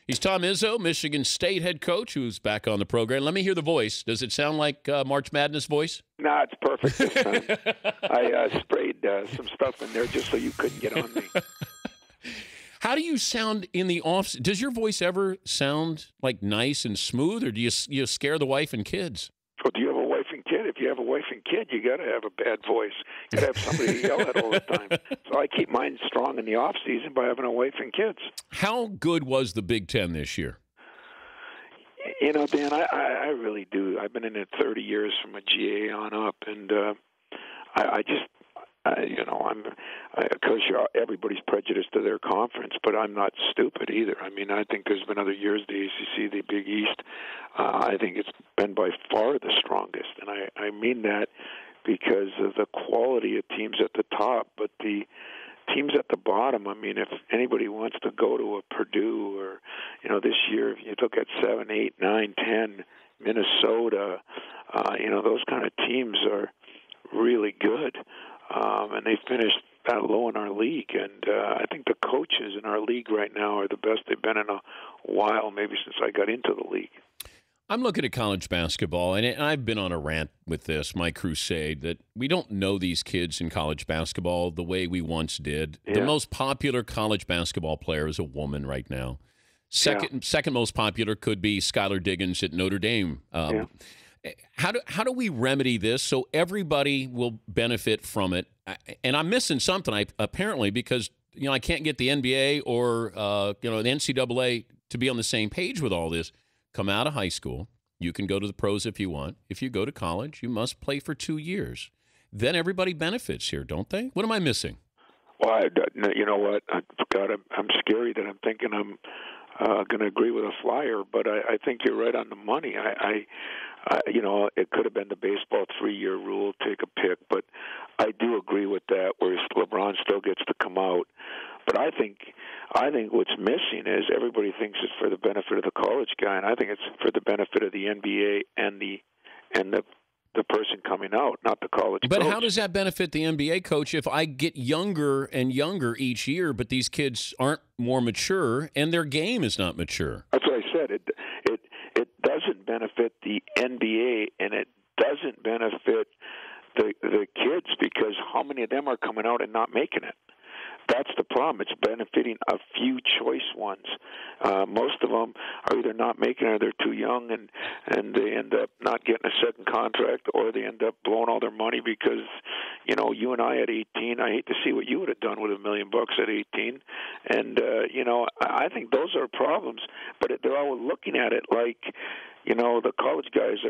He's Tom Izzo, Michigan State head coach, who's back on the program. Let me hear the voice. Does it sound like March Madness voice? No, it's perfect this time. I sprayed some stuff in there just so you couldn't get on me. How do you sound in the off? Does your voice ever sound like nice and smooth, or do you scare the wife and kids? Well, do you have a wife and kid? If you have a wife and kid, you got to have a bad voice. You got to have somebody to yell at all the time. So I keep mine strong in the off season by having a wife and kids. How good was the Big Ten this year? You know, Dan, I really do. I've been in it 30 years from a GA on up, and of course, everybody's prejudiced to their conference, but I'm not stupid either. I mean, I think there's been other years, the ACC, the Big East. I think it's been by far the strongest, and I mean that because of the quality of teams at the top, but the teams at the bottom. I mean, if anybody wants to go to a Purdue or, this year, if you look at 7, 8, 9, 10, Minnesota, those kind of teams are really good. And they finished that low in our league. And I think the coaches in our league right now are the best they've been in a while, maybe since I got into the league. I'm looking at college basketball, and I've been on a rant with this, my crusade, that we don't know these kids in college basketball the way we once did. Yeah. The most popular college basketball player is a woman right now. Second most popular could be Skylar Diggins at Notre Dame. How do we remedy this so everybody will benefit from it? And I'm missing something, apparently, because I can't get the NBA or the NCAA to be on the same page with all this. Come out of high school, you can go to the pros if you want. If you go to college, you must play for 2 years. Then everybody benefits here, don't they? What am I missing? Well, you know what? I'm scary that I'm thinking I'm going to agree with a flyer, but I think you're right on the money. It could have been the baseball 3-year rule, take a pick, but I do agree with that, where LeBron still gets to come out. But I think what's missing is everybody thinks it's for the benefit of the college guy, and I think it's for the benefit of the NBA and the person coming out, not the college coach. But how does that benefit the NBA coach if I get younger and younger each year, but these kids aren't more mature and their game is not mature? That's what I said. It doesn't benefit the NBA, and it doesn't benefit the kids, because how many of them are coming out and not making it? That's the problem. It's benefiting a few choice ones. Most of them are either not making it or they're too young, and they end up not getting a second contract, or they end up blowing all their money because, you and I at 18, I hate to see what you would have done with $1 million at 18. And, I think those are problems. But they're all looking at it like, the college guys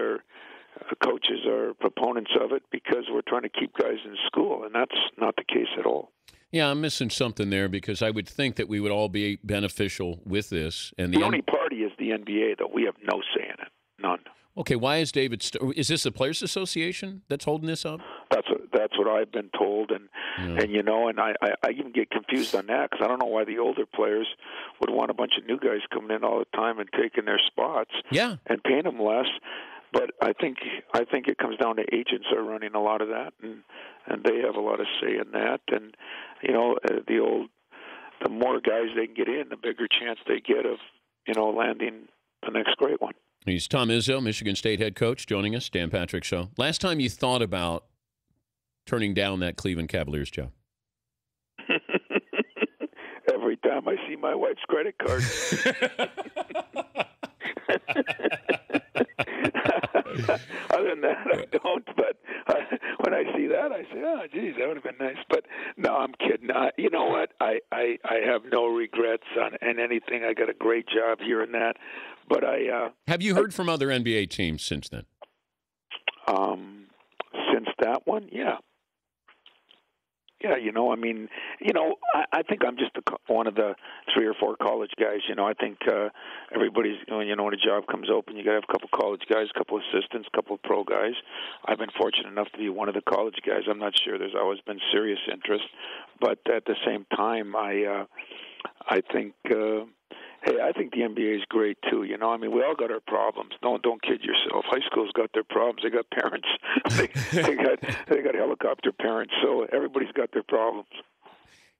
coaches are proponents of it because we're trying to keep guys in school, and that's not the case at all. Yeah, I'm missing something there, because I would think that we would all be beneficial with this. And the only party is the NBA, though. We have no say in it. None. Okay, why is is this the Players Association that's holding this up? That's what I've been told, and I even get confused on that, because I don't know why the older players would want a bunch of new guys coming in all the time and taking their spots. Yeah. And paying them less. But I think it comes down to agents are running a lot of that, and they have a lot of say in that. And the more guys they can get in, the bigger chance they get of landing the next great one. He's Tom Izzo, Michigan State head coach, joining us. Dan Patrick Show. Last time you thought about turning down that Cleveland Cavaliers job? Every time I see my wife's credit card. Other than that, I don't. But when I see that, I say, "Oh, geez, that would have been nice." But no, I'm kidding. You know what? I have no regrets on anything. I got a great job here and that. But have you heard from other NBA teams since then? Since that one, yeah. Yeah, I think I'm just one of the 3 or 4 college guys. I think everybody's, when a job comes open, you got to have a couple college guys, a couple assistants, a couple of pro guys. I've been fortunate enough to be one of the college guys. I'm not sure there's always been serious interest, but at the same time, I think. Hey, I think the NBA is great too. We all got our problems. Don't kid yourself. High school's got their problems. They got parents. they got helicopter parents. So everybody's got their problems.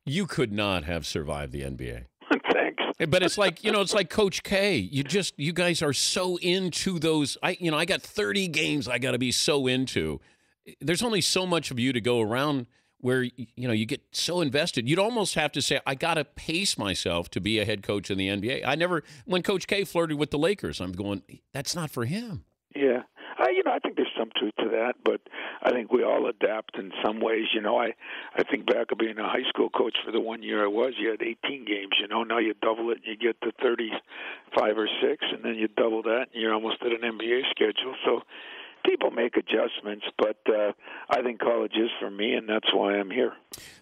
You could not have survived the NBA. Thanks. But it's like, it's like Coach K. You guys are so into those. I got 30 games I got to be so into. There's only so much of you to go around where, you get so invested. You'd almost have to say, I got to pace myself to be a head coach in the NBA. When Coach K flirted with the Lakers, I'm going, that's not for him. Yeah. I think there's some truth to that, but I think we all adapt in some ways. I think back of being a high school coach for the 1 year I was, you had 18 games. Now you double it and you get to 35 or 6, and then you double that and you're almost at an NBA schedule. So people make adjustments, but I think college is for me, and that's why I'm here.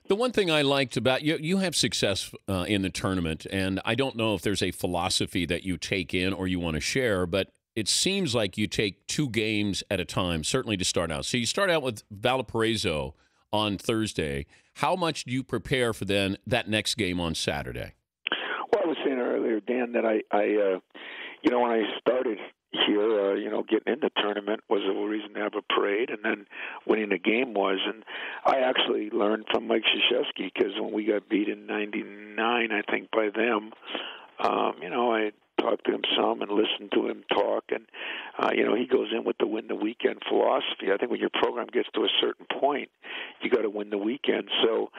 The one thing I liked about you have success in the tournament, and I don't know if there's a philosophy that you take in or you want to share, but it seems like you take 2 games at a time, certainly to start out. So you start out with Valparaiso on Thursday. How much do you prepare for then that next game on Saturday? Well, I was saying earlier, Dan, that I when I started here, getting in the tournament was a reason to have a parade, and then winning the game was. And I actually learned from Mike Krzyzewski, because when we got beat in '99, I think, by them, I talked to him some and listened to him talk, and he goes in with the win the weekend philosophy. I think when your program gets to a certain point, you got to win the weekend. So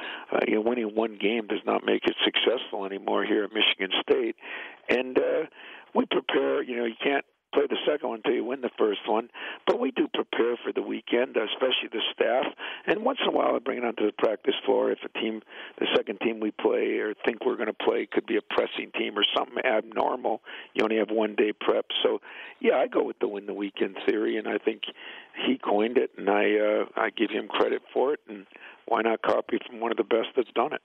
winning one game does not make it successful anymore here at Michigan State. And we prepare. You can't play the second one until you win the first one, but we do prepare for the weekend, especially the staff. And once in a while, I bring it onto the practice floor if the second team we play or think we're going to play could be a pressing team or something abnormal. You only have 1 day prep. So, yeah, I go with the win the weekend theory, and I think he coined it, and I give him credit for it. And why not copy from one of the best that's done it?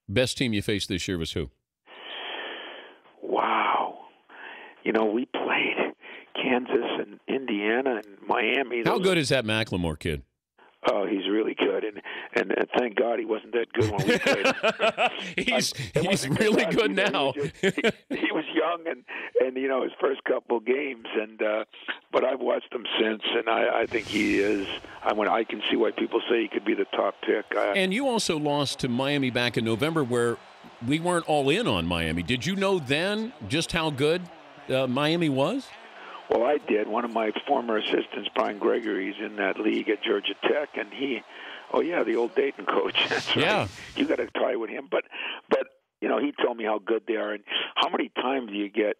Best team you faced this year was who? Wow. We played Kansas and Indiana and Miami. How good is that McLemore kid? Oh, he's really good, and thank God he wasn't that good when we played. he's really good now. He was young and his first couple games, but I've watched him since, and I think he is. I can see why people say he could be the top pick. And you also lost to Miami back in November, where we weren't all in on Miami. Did you know then just how good Miami was? Well, I did. One of my former assistants, Brian Gregory, is in that league at Georgia Tech, and the old Dayton coach. That's right. Yeah. You got to try with him. But he told me how good they are, and how many times do you get,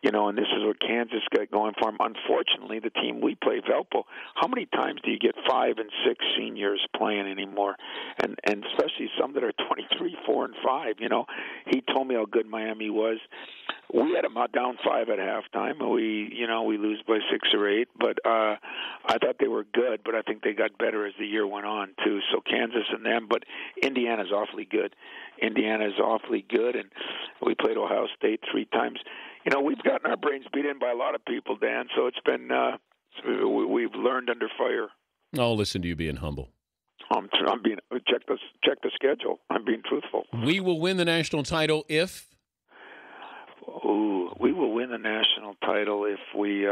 and this is what Kansas got going for them. Unfortunately, the team we play, Valpo, how many times do you get 5 and 6 seniors playing anymore? And especially some that are 23, 4, and 5. He told me how good Miami was. We had them down 5 at halftime, and we lose by 6 or 8. But I thought they were good, but I think they got better as the year went on too. So Kansas and them, but Indiana's awfully good. And we played Ohio State 3 times. We've gotten our brains beat in by a lot of people, Dan. So it's been we've learned under fire. Oh, listen to you being humble. I'm being check the schedule. I'm being truthful. We will win the national title if. Ooh, we will win the national title if we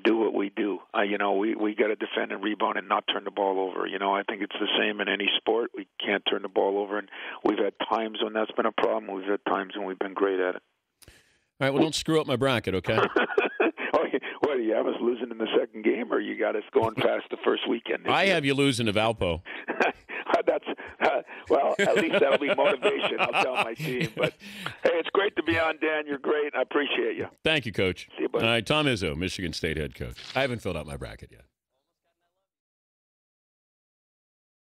do what we do. We got to defend and rebound and not turn the ball over. I think it's the same in any sport. We can't turn the ball over, and we've had times when that's been a problem. We've had times when we've been great at it. All right, well, don't screw up my bracket, okay? What, do you have us losing in the second game, or you got us going past the first weekend? I have you losing to Valpo. That's well, at least that'll be motivation. I'll tell my team. But, hey, it's great to be on, Dan. You're great. I appreciate you. Thank you, Coach. See you, buddy. All right, Tom Izzo, Michigan State head coach. I haven't filled out my bracket yet.